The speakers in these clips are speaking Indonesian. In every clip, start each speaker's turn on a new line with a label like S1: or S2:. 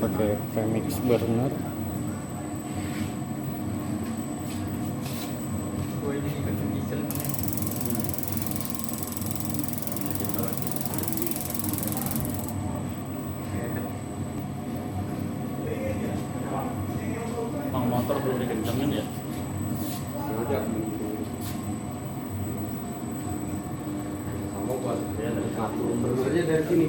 S1: pakai premix burner.
S2: Bang, motor belum dikencengin ya?
S3: Kamu buat
S2: Ya dari satu.
S3: benernya dari sini.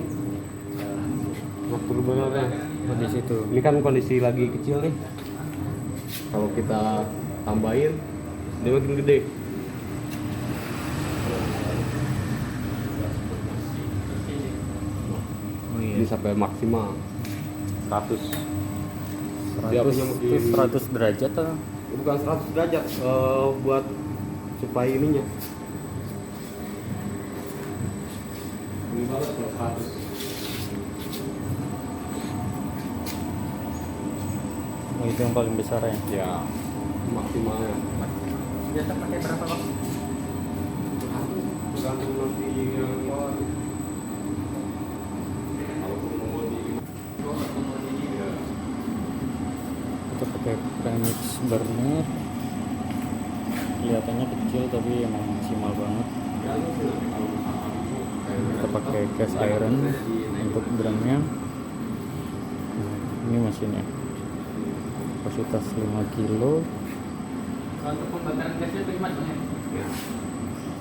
S3: Ngatur benernya.
S1: Oh, di situ.
S3: Ini kan kondisi lagi kecil nih. Kalau kita tambahin, dia makin gede.
S1: Oh iya.
S3: Ini sampai maksimal 100. Dia
S1: 100
S3: punya
S1: itu 100 derajat atau?
S3: Bukan 100 derajat, buat supaya ininya. Ini banget kalau 100.
S1: Oh, itu yang paling besar ya.
S3: Ya, maksimalnya.
S2: Biasa pakai berapa bang?
S3: Tergantung nanti yang mau. Kalau mau di ya.
S1: Kita pakai premix burner. Kelihatannya kecil tapi emang maksimal banget.
S3: Ya, lu sih nanti kalau misalkan
S1: Kita pakai cast iron untuk drumnya. Nah, ini mesinnya. Kapasitas 5 kilo.
S2: Untuk pembakaran gasnya itu gimana bang?
S3: ya.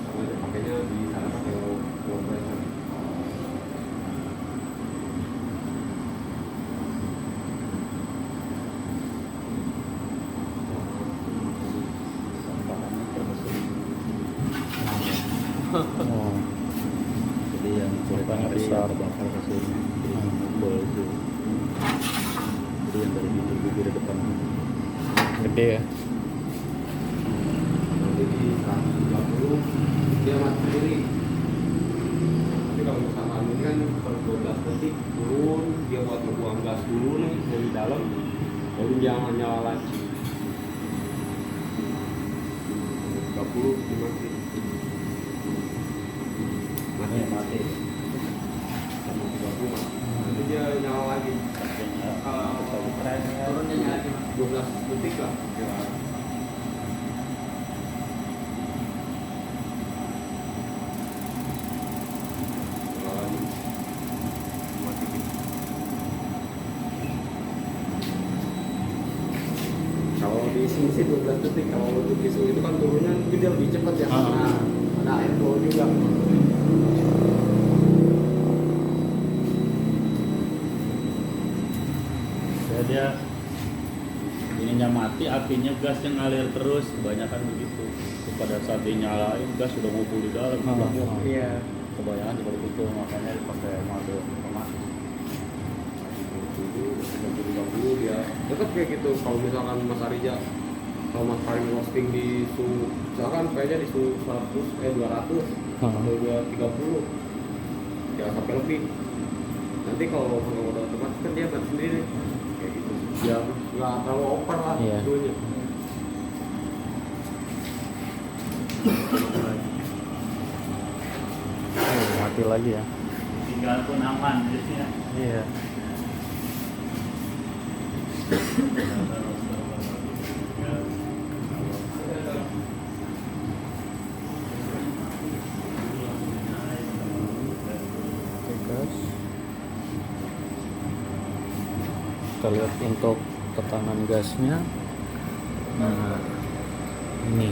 S3: Sama aja pakainya di sana pakai low pressure.
S1: Oh,
S2: Jadi yang
S1: ceritanya besar.
S2: bakar mesin full itu. Jadi yang dari bibir depan.
S1: gede ya.
S3: Nanti di 130 dia mati sendiri. Tapi kalau misalkan ini kan per 12 detik turun, dia buat ngebuang gas dulu nih dari dalam, baru dia nyala lagi. 30 dia mati. Mati
S2: Mati.
S3: sama 30 mati. Nanti dia nyala lagi.
S2: Turunnya nyala lagi.
S3: 12 detik lah. Ya. Nyala lagi. Mati. Kalau di sini sih 12 detik, kalau untuk di sini itu kan turunnya mungkin dia lebih cepat ya, karena ada air bawah juga.
S2: Ya, dia ininya mati, apinya gasnya ngalir terus, kebanyakan begitu. Pada saat dinyalain gas sudah ngumpul di dalam.
S3: Iya.
S2: Kebanyakan seperti itu, makanya dipakai mode otomatis.
S3: 30 dia tetap kayak gitu. Kalau misalkan Mas Arija, kalau Mas Farid roasting di suhu, misalkan kayaknya di suhu 200 atau 230, jangan sampai lebih. Nanti kalau mode otomatis kan dia mati sendiri kayak gitu. Ya nggak terlalu over lah
S1: Iya.
S3: suhunya.
S1: Oh, mati lagi ya.
S2: Tinggal pun aman jadinya.
S1: Iya. Oke guys, kita lihat untuk tekanan gasnya. Nah, ini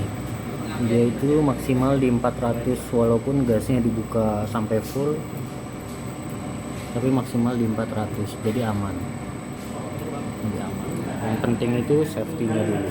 S1: dia itu maksimal di 400 walaupun gasnya dibuka sampai full, tapi maksimal di 400, jadi aman. Yang penting itu safety-nya dulu.